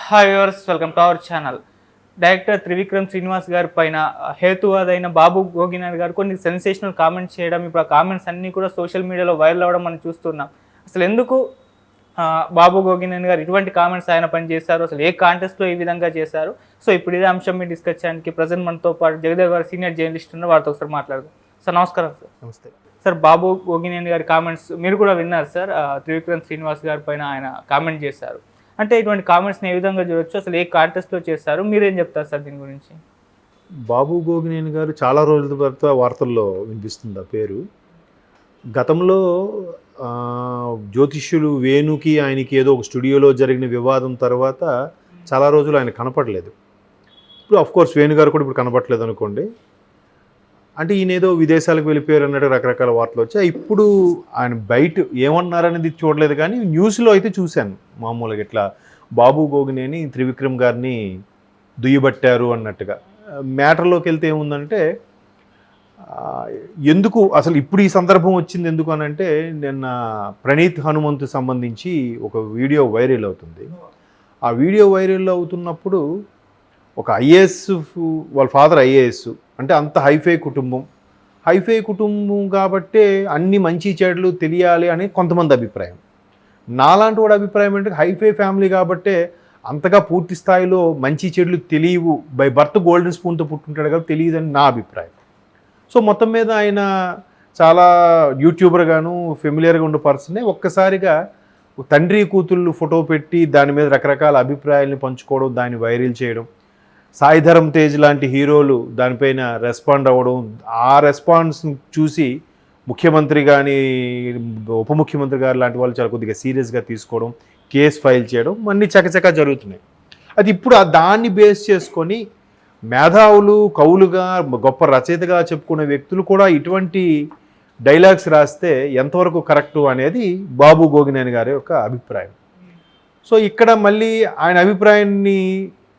Hi viewers, welcome to our channel. Director Trivikram Srinivas గారి పైన హేతువాదైన బాబు గోగినాథ్ గారు కొన్ని సెన్సేషనల్ కామెంట్స్ చేయడం, ఇప్పుడు ఆ కామెంట్స్ అన్నీ కూడా సోషల్ మీడియాలో వైరల్ అవ్వడం మనం చూస్తున్నాం. అసలు ఎందుకు బాబు గోగినాథ్ గారు ఇటువంటి కామెంట్స్ ఆయన పని చేశారు, అసలు ఏ కాంటెస్ట్లో ఈ విధంగా చేశారు? సో ఇప్పుడు ఇదే అంశం మీద డిస్కస్ చేయడానికి ప్రజెంట్ మనతో పాటు జగదేవ్ గారు సీనియర్ జర్నలిస్ట్ ఉన్నారు, వారితో ఒకసారి మాట్లాడదాం. సార్ నమస్కారం. సార్ నమస్తే సార్. బాబు గోగినేని గారి కామెంట్స్ మీరు కూడా విన్నారు సార్. త్రివిక్రమ్ శ్రీనివాస్ గారి పైన ఆయన కామెంట్ చేశారు. అంటే ఇటువంటి కామెంట్స్ని ఏ విధంగా చూడొచ్చు, అసలు ఏ కాంటెస్ట్లో చేస్తారు, మీరేం చెప్తారు సార్ దీని గురించి? బాబు గోగినేని గారు చాలా రోజుల తర్వాత వార్తల్లో వినిపిస్తుంది ఆ పేరు. గతంలో జ్యోతిష్యులు వేణుకి ఆయనకి ఏదో ఒక స్టూడియోలో జరిగిన వివాదం తర్వాత చాలా రోజులు ఆయన కనపడలేదు. ఇప్పుడు అఫ్కోర్స్ వేణుగారు కూడా ఇప్పుడు కనపడలేదు అనుకోండి. అంటే ఈయన ఏదో విదేశాలకు వెళ్ళిపోయారు అన్నట్టు రకరకాల వార్తలు వచ్చాయి. ఇప్పుడు ఆయన బయట ఏమన్నారనేది చూడలేదు, కానీ న్యూస్లో అయితే చూశాను మామూలుగా ఇట్లా బాబు గోగినేని త్రివిక్రమ్ గారిని దుయ్యబట్టారు అన్నట్టుగా. మ్యాటర్లోకి వెళ్తే ఏముందంటే, ఎందుకు అసలు ఇప్పుడు ఈ సందర్భం వచ్చింది ఎందుకు అని అంటే, నిన్న ప్రణీత్ హనుమంతు సంబంధించి ఒక వీడియో వైరల్ అవుతుంది. ఆ వీడియో వైరల్ అవుతున్నప్పుడు ఒక ఐఏఎస్, వాళ్ళ ఫాదర్ ఐఏఎస్, అంటే అంత హైఫై కుటుంబం కాబట్టే అన్ని మంచి చెడులు తెలియాలి అని కొంతమంది అభిప్రాయం. నాలాంటి వాడు అభిప్రాయం అంటే హైఫై ఫ్యామిలీ కాబట్టే అంతగా పూర్తి స్థాయిలో మంచి చెడులు తెలియవు, బై బర్త్ గోల్డెన్ స్పూన్తో పుట్టుంటాడు కాబట్టి తెలియదని నా అభిప్రాయం. సో మొత్తం మీద ఆయన చాలా యూట్యూబర్గాను ఫెమిలియర్గా ఉన్న పర్సనే. ఒక్కసారిగా తండ్రి కూతుళ్ళు ఫోటో పెట్టి దాని మీద రకరకాల అభిప్రాయాల్ని పంచుకోవడం, దాన్ని వైరల్ చేయడం, సాయిధరం తేజ్ లాంటి హీరోలు దానిపైన రెస్పాండ్ అవ్వడం, ఆ రెస్పాన్స్ చూసి ముఖ్యమంత్రి కానీ ఉప ముఖ్యమంత్రి గారు లాంటి వాళ్ళు చాలా కొద్దిగా సీరియస్గా తీసుకోవడం, కేసు ఫైల్ చేయడం అన్నీ చకచకా జరుగుతున్నాయి. అది ఇప్పుడు దాన్ని బేస్ చేసుకొని మేధావులు, కవులుగా, గొప్ప రచయితగా చెప్పుకునే వ్యక్తులు కూడా ఇటువంటి డైలాగ్స్ రాస్తే ఎంతవరకు కరెక్టు అనేది బాబు గోగినేని గారి యొక్క అభిప్రాయం. సో ఇక్కడ మళ్ళీ ఆయన అభిప్రాయాన్ని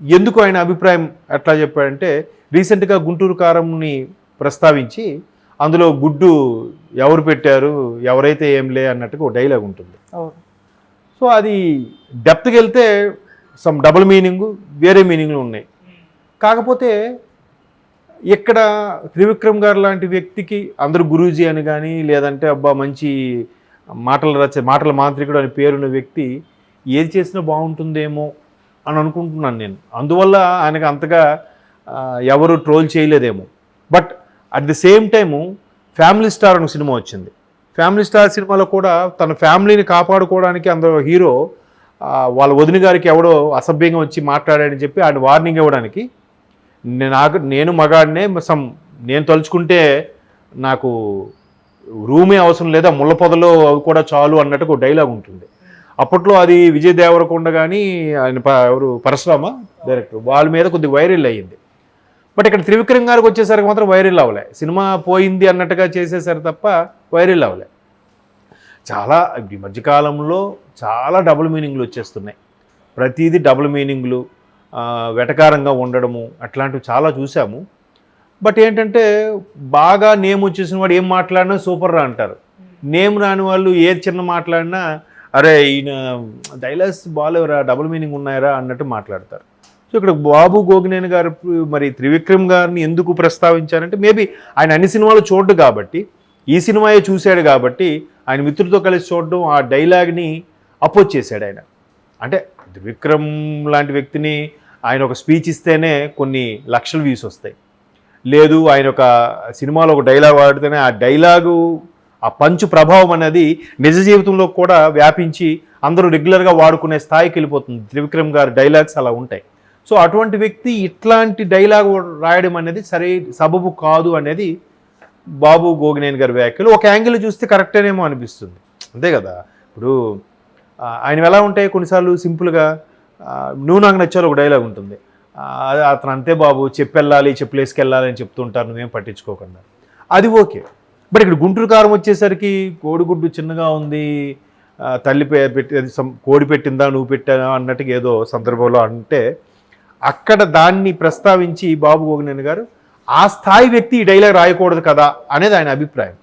ఎందుకు ఆయన అభిప్రాయం ఎట్లా చెప్పాడంటే, రీసెంట్గా గుంటూరు కారంని ప్రస్తావించి అందులో గుడ్డు ఎవరు పెట్టారు, ఎవరైతే ఏంలే అన్నట్టుగా ఒక డైలాగ్ ఉంటుంది. సో అది డెప్త్కి వెళ్తే సమ్ డబుల్ మీనింగు, వేరే మీనింగ్లు ఉన్నాయి. కాకపోతే ఇక్కడ త్రివిక్రమ్ గారు లాంటి వ్యక్తికి అందరూ గురూజీ అని కానీ, లేదంటే అబ్బా మంచి మాటల మాంత్రికుడు అని పేరున్న వ్యక్తి ఏది చేసినా బాగుంటుందేమో అని అనుకుంటున్నాను నేను. అందువల్ల ఆయనకు అంతగా ఎవరు ట్రోల్ చేయలేదేమో. But at the same time family star అనే సినిమా వచ్చింది. ఫ్యామిలీ స్టార్ సినిమాలో కూడా తన ఫ్యామిలీని కాపాడుకోవడానికి అందరూ హీరో వాళ్ళ వదిన గారికి ఎవడో అసభ్యంగా వచ్చి మాట్లాడాడని చెప్పి ఆయన వార్నింగ్ ఇవ్వడానికి, నేను మగాడినే, నేను తలుచుకుంటే నాకు రూమే అవసరం లేదా, ముళ్ళ పొదలో అవి కూడా చాలు అన్నట్టుగా ఒక డైలాగ్ ఉంటుంది. అప్పట్లో అది విజయ్ దేవరకొండ కానీ ఆయన ఎవరు పరశురామ డైరెక్టర్, వాళ్ళ మీద కొద్దిగా వైరల్ అయ్యింది. బట్ ఇక్కడ త్రివిక్రమ్ గారికి వచ్చేసరికి మాత్రం వైరల్ అవ్వలే. సినిమా పోయింది అన్నట్టుగా చేసేసరికి తప్ప వైరల్ అవ్వలే. చాలా ఈ మధ్యకాలంలో చాలా డబుల్ మీనింగ్లు వచ్చేస్తున్నాయి. ప్రతిదీ డబుల్ మీనింగ్లు, వెటకారంగా ఉండడము, అట్లాంటివి చాలా చూసాము. బట్ ఏంటంటే బాగా నేమ్ వచ్చేసిన వాడు ఏం మాట్లాడినా సూపర్ రా అంటారు. నేమ్ రాని వాళ్ళు ఏది చిన్న మాట్లాడినా అరే ఈయన డైలాగ్స్ బాగాలేవరా, డబుల్ మీనింగ్ ఉన్నాయరా అన్నట్టు మాట్లాడతారు. సో ఇక్కడ బాబు గోగినేని గారు మరి త్రివిక్రమ్ గారిని ఎందుకు ప్రస్తావించారంటే, మేబీ ఆయన అన్ని సినిమాలు చూడడు కాబట్టి, ఈ సినిమాయే చూశాడు కాబట్టి ఆయన మిత్రులతో కలిసి చూడడం, ఆ డైలాగ్ని అపోజ్ చేశాడు ఆయన. అంటే త్రివిక్రమ్ లాంటి వ్యక్తిని ఆయన ఒక స్పీచ్ ఇస్తేనే కొన్ని లక్షల వ్యూస్ వస్తాయి. లేదు ఆయన ఒక సినిమాలో ఒక డైలాగ్ వాడితేనే ఆ డైలాగు, ఆ పంచు ప్రభావం అనేది నిజ జీవితంలో కూడా వ్యాపించి అందరూ రెగ్యులర్గా వాడుకునే స్థాయికి వెళ్ళిపోతుంది. త్రివిక్రమ్ గారి డైలాగ్స్ అలా ఉంటాయి. సో అటువంటి వ్యక్తి ఇట్లాంటి డైలాగ్ రాయడం అనేది సబబు కాదు అనేది బాబు గోగినేని గారి వ్యాఖ్యలు. ఒక యాంగిల్ చూస్తే కరెక్టేనేమో అనిపిస్తుంది, అంతే కదా. ఇప్పుడు ఆయన ఎలా ఉంటాయి, కొన్నిసార్లు సింపుల్గా నువ్వు నాకు నచ్చాలి ఒక డైలాగ్ ఉంటుంది. అతను అంతే బాబు, చెప్పెళ్ళాలి, చెప్పులేసుకు వెళ్ళాలి అని చెప్తుంటారు, నువ్వేం పట్టించుకోకుండా, అది ఓకే. బట్ ఇక్కడ గుంటూరు కారం వచ్చేసరికి కోడిగుడ్డు చిన్నగా ఉంది, తల్లి పెట్టి కోడి పెట్టిందా నువ్వు పెట్టావా అన్నట్టుగా ఏదో సందర్భంలో అంటే, అక్కడ దాన్ని ప్రస్తావించి బాబు గోగినేని గారు ఆ స్థాయి వ్యక్తి ఈ డైలాగ్ రాయకూడదు కదా అనేది ఆయన అభిప్రాయం.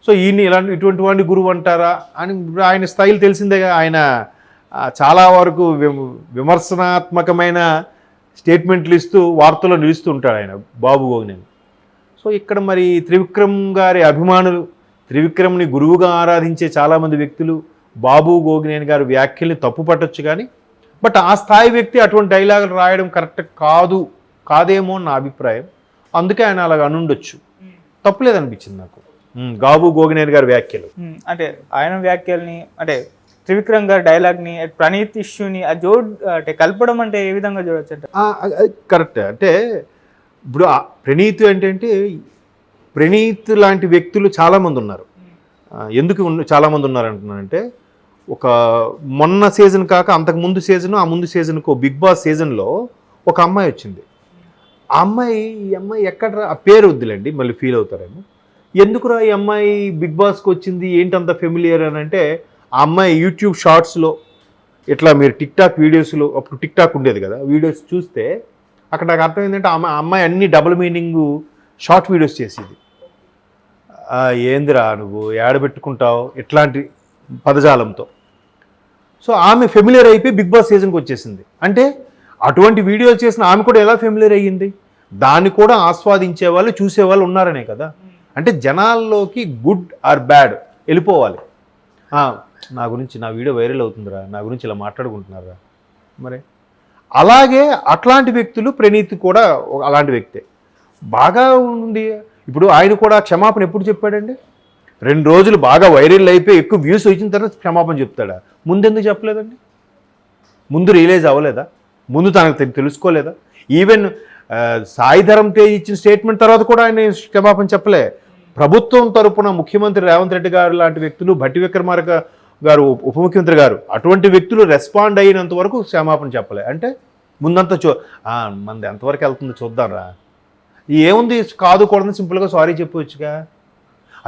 సో ఈయన్ని ఇటువంటి వాడిని గురువు అంటారా అని, ఆయన స్థాయిలు తెలిసిందేగా. ఆయన చాలా వరకు విమర్శనాత్మకమైన స్టేట్మెంట్లు ఇస్తూ వార్తల్లో నిలుస్తూ ఉంటాడు ఆయన బాబు గోగినేని. సో ఇక్కడ మరి త్రివిక్రమ్ గారి అభిమానులు, త్రివిక్రమ్ని గురువుగా ఆరాధించే చాలామంది వ్యక్తులు బాబు గోగినేని గారి వ్యాఖ్యల్ని తప్పు పట్టొచ్చు, కానీ బట్ ఆ స్థాయి వ్యక్తి అటువంటి డైలాగులు రాయడం కరెక్ట్ కాదేమో నా అభిప్రాయం. అందుకే ఆయన అలాగ అనుండొచ్చు, తప్పులేదనిపించింది నాకు బాబు గోగినేని గారి వ్యాఖ్యలు. అంటే ఆయన వ్యాఖ్యల్ని, అంటే త్రివిక్రమ్ గారి డైలాగ్ని, ప్రణీత్ ఇష్యూని అంటే కలపడం అంటే ఏ విధంగా చూడొచ్చు అంటే కరెక్ట్. అంటే ఇప్పుడు ప్రణీత్ ఏంటంటే ప్రణీత్ లాంటి వ్యక్తులు చాలామంది ఉన్నారు. ఎందుకు చాలామంది ఉన్నారు అంటున్నానంటే, ఒక మొన్న సీజన్ కాక అంతకుముందు సీజను, ఆ ముందు సీజన్కు బిగ్ బాస్ సీజన్లో ఒక అమ్మాయి వచ్చింది. ఆ అమ్మాయి ఎక్కడ ఆ పేరు వద్దులేండి, మళ్ళీ ఫీల్ అవుతారేమో. ఎందుకురా ఈ అమ్మాయి బిగ్ బాస్కి వచ్చింది, ఏంటంత ఫెమిలియర్ అని అంటే, ఆ అమ్మాయి యూట్యూబ్ షార్ట్స్లో ఇట్లా మీరు టిక్టాక్ వీడియోస్లో, అప్పుడు టిక్టాక్ ఉండేది కదా, వీడియోస్ చూస్తే అక్కడ నాకు అర్థమైందంటే ఆ అమ్మాయి అన్ని డబుల్ మీనింగ్ షార్ట్ వీడియోస్ చేసేది. ఏందిరా నువ్వు ఏడబెట్టుకుంటావు ఇట్లాంటి పదజాలంతో. సో ఆమె ఫెమిలియర్ అయిపోయి బిగ్ బాస్ సీజన్కి వచ్చేసింది. అంటే అటువంటి వీడియోలు చేసిన ఆమె కూడా ఎలా ఫెమిలియర్ అయ్యింది? దాన్ని కూడా ఆస్వాదించే వాళ్ళు, చూసేవాళ్ళు ఉన్నారనే కదా. అంటే జనాల్లోకి గుడ్ ఆర్ బ్యాడ్ వెళ్ళిపోవాలి. నా గురించి నా వీడియో వైరల్ అవుతుందిరా, నా గురించి ఇలా మాట్లాడుకుంటున్నారా. మరి అలాగే అట్లాంటి వ్యక్తులు, ప్రణీత్ కూడా అలాంటి వ్యక్తే. బాగా ఉంది. ఇప్పుడు ఆయన కూడా క్షమాపణ ఎప్పుడు చెప్పాడండి? 2 రోజులు బాగా వైరల్ అయిపోయి ఎక్కువ వ్యూస్ వచ్చిన తర్వాత క్షమాపణ చెప్తాడా? ముందెందుకు చెప్పలేదండి? ముందు రియలైజ్ అవ్వలేదా? ముందు తనకు తెలుసుకోలేదా? ఈవెన్ సాయిధరం తేజ్ ఇచ్చిన స్టేట్మెంట్ తర్వాత కూడా ఆయన క్షమాపణ చెప్పలే. ప్రభుత్వం తరపున ముఖ్యమంత్రి రేవంత్ రెడ్డి గారు లాంటి వ్యక్తులు, భట్టి విక్రమార్క గారు ఉప ముఖ్యమంత్రి గారు, అటువంటి వ్యక్తులు రెస్పాండ్ అయినంత వరకు క్షమాపణ చెప్పలే. అంటే ముందంతా మంది ఎంతవరకు వెళ్తుందో చూద్దాంరా, ఏముంది కాదు కూడదని సింపుల్గా సారీ చెప్పవచ్చుగా.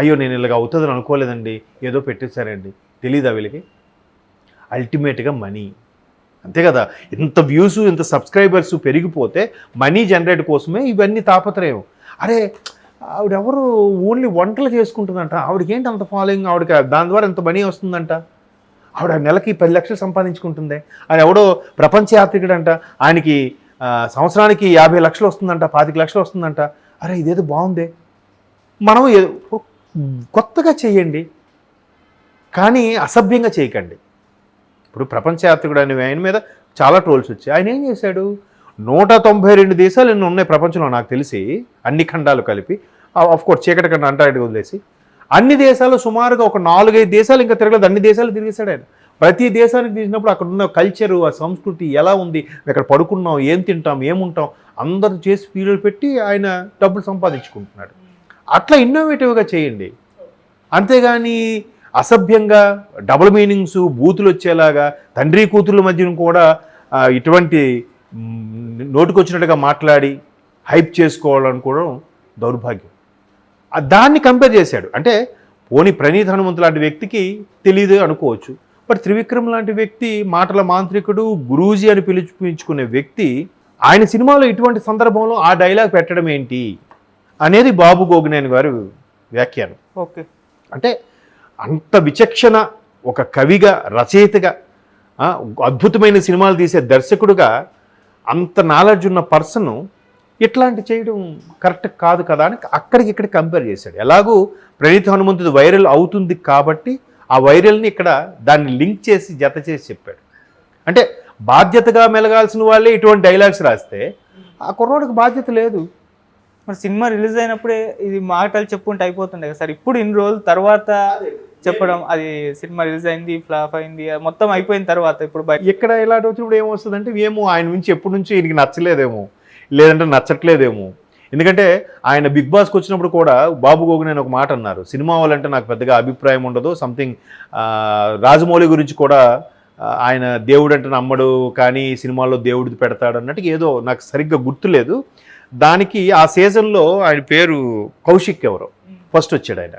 అయ్యో నేను ఇలాగ అవుతుందని అనుకోలేదండి, ఏదో పెట్టేశారండి, తెలీదా వీళ్ళకి? అల్టిమేట్గా మనీ, అంతే కదా. ఇంత వ్యూస్, ఇంత సబ్స్క్రైబర్స్ పెరిగిపోతే మనీ జనరేట్ కోసమే ఇవన్నీ తాపత్రయం. అరే ఆవిడెవరు ఓన్లీ వంటలు చేసుకుంటుందంట, ఆవిడకి ఏంటి అంత ఫాలోయింగ్, ఆవిడకి దాని ద్వారా ఎంత మనీ వస్తుందంట, ఆవిడ నెలకి 10 లక్షలు సంపాదించుకుంటుంది. ఆయన ఎవడో ప్రపంచ యాత్రికుడంట, ఆయనకి సంవత్సరానికి 50 లక్షలు వస్తుందంట, 25 లక్షలు వస్తుందంట. అరే ఇదేదో బాగుందే, మనం కొత్తగా చేయండి, కానీ అసభ్యంగా చేయకండి. ఇప్పుడు ప్రపంచ యాత్రికుడు అనే ఆయన మీద చాలా ట్రోల్స్ వచ్చాయి. ఆయన ఏం చేశాడు? 192 దేశాలు ఎన్ని ఉన్నాయి ప్రపంచంలో నాకు తెలిసి, అన్ని ఖండాలు కలిపి, ఆఫ్కోర్స్ చీకటి ఖండం అంటాడు వదిలేసి, అన్ని దేశాలు సుమారుగా ఒక 4-5 దేశాలు ఇంకా తిరగలేదు, అన్ని దేశాలు తిరిగేశాడు ఆయన. ప్రతి దేశానికి తీసినప్పుడు అక్కడ ఉన్న కల్చరు, ఆ సంస్కృతి ఎలా ఉంది, ఎక్కడ పడుకున్నాం, ఏం తింటాం, ఏముంటాం, అందరూ చేసి వీడియోలు పెట్టి ఆయన డబ్బులు సంపాదించుకుంటున్నాడు. అట్లా ఇన్నోవేటివ్గా చేయండి, అంతేగాని అసభ్యంగా డబుల్ మీనింగ్స్, బూతులు వచ్చేలాగా తండ్రి కూతుర్ల మధ్యన కూడా ఇటువంటి నోటుకొచ్చినట్టుగా మాట్లాడి హైప్ చేసుకోవాలనుకోవడం దౌర్భాగ్యం. దాన్ని కంపేర్ చేశాడు. అంటే పోనీ ప్రణీత్ హనుమంతు లాంటి వ్యక్తికి తెలియదు అనుకోవచ్చు, బట్ త్రివిక్రమ్ లాంటి వ్యక్తి, మాటల మాంత్రికుడు, గురూజీ అని పిలుచుకునే వ్యక్తి, ఆయన సినిమాలో ఇటువంటి సందర్భంలో ఆ డైలాగ్ పెట్టడం ఏంటి అనేది బాబు గోగినేని గారు వ్యాఖ్యానం. ఓకే, అంటే అంత విచక్షణ, ఒక కవిగా, రచయితగా, అద్భుతమైన సినిమాలు తీసే దర్శకుడుగా అంత నాలెడ్జ్ ఉన్న పర్సన్ ఇట్లాంటి చేయడం కరెక్ట్ కాదు కదా అని అక్కడికి ఇక్కడ కంపేర్ చేశాడు. ఎలాగూ ప్రణీత్ హనుమంతుడు వైరల్ అవుతుంది కాబట్టి ఆ వైరల్ని ఇక్కడ దాన్ని లింక్ చేసి జత చేసి చెప్పాడు. అంటే బాధ్యతగా మెలగాల్సిన వాళ్ళే ఇటువంటి డైలాగ్స్ రాస్తే ఆ కుర్రోడికి బాధ్యత లేదు. మరి సినిమా రిలీజ్ అయినప్పుడే ఇది మాటలు చెప్పుకుంటే అయిపోతుండే కదా సార్. ఇప్పుడు ఇన్ని రోజుల తర్వాత చెప్పడం, అది సినిమా రిలీజ్ అయింది, ఫ్లాప్ అయింది, మొత్తం అయిపోయిన తర్వాత ఇప్పుడు ఇక్కడ ఇలాంటి వచ్చినప్పుడు ఏమొస్తుందంటే, ఏమో ఆయన నుంచి ఎప్పటి నుంచో ఈయనకి నచ్చలేదేమో, లేదంటే నచ్చట్లేదేమో. ఎందుకంటే ఆయన బిగ్ బాస్కి వచ్చినప్పుడు కూడా బాబు గోగినేని ఒక మాట అన్నారు, సినిమా వాళ్ళంటే నాకు పెద్దగా అభిప్రాయం ఉండదు, సంథింగ్ రాజమౌళి గురించి కూడా ఆయన దేవుడు అంటే నమ్మడు, కానీ సినిమాల్లో దేవుడిది పెడతాడు అన్నట్టు ఏదో నాకు సరిగ్గా గుర్తులేదు. దానికి ఆ సీజన్లో ఆయన పేరు కౌశిక్ ఎవరో ఫస్ట్ వచ్చాడు ఆయన.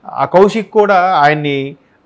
ఆ కౌశిక్ కూడా ఆయన్ని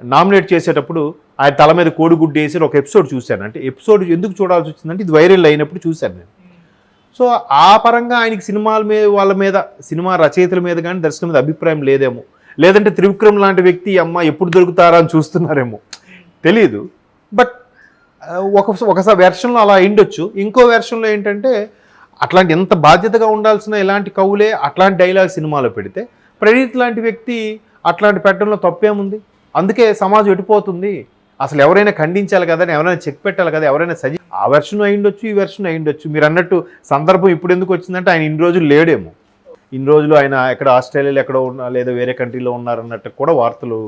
నామినేట్ చేసేటప్పుడు ఆయన తల మీద కోడిగుడ్డు వేసి ఒక ఎపిసోడ్ చూశాను. అంటే ఎపిసోడ్ ఎందుకు చూడాల్సి వచ్చిందంటే ఇది వైరల్ అయినప్పుడు చూశాను నేను. సో ఆ పరంగా ఆయనకి సినిమాల మీద, వాళ్ళ మీద, సినిమా రచయితల మీద కానీ దర్శకుల మీద అభిప్రాయం లేదేమో, లేదంటే త్రివిక్రమ్ లాంటి వ్యక్తి అమ్మ ఎప్పుడు దొరుకుతారా అని చూస్తున్నారేమో తెలియదు. బట్ ఒకసారి వెర్షన్లో అలా అయిండొచ్చు. ఇంకో వెర్షన్లో ఏంటంటే అట్లాంటి ఎంత బాధ్యతగా ఉండాల్సిన ఇలాంటి కవులే అట్లాంటి డైలాగ్ సినిమాలో పెడితే ప్రణీత్ లాంటి వ్యక్తి అట్లాంటి పెట్టడంలో తప్పేముంది? అందుకే సమాజం ఎటుపోతుంది. అసలు ఎవరైనా ఖండించాలి కదా, ఎవరైనా చెక్ పెట్టాలి కదా, ఎవరైనా ఆ వెర్షన్ అయ్యుండొచ్చు, ఈ వెర్షన్ అయ్యుండొచ్చు. మీరు అన్నట్టు సందర్భం ఇప్పుడు ఎందుకు వచ్చిందంటే ఆయన ఇన్ని రోజులు లేడేమో, ఇన్ని రోజులు ఆయన ఎక్కడ ఆస్ట్రేలియాలో ఎక్కడో ఉన్నా లేదా వేరే కంట్రీలో ఉన్నారన్నట్టు కూడా వార్తలు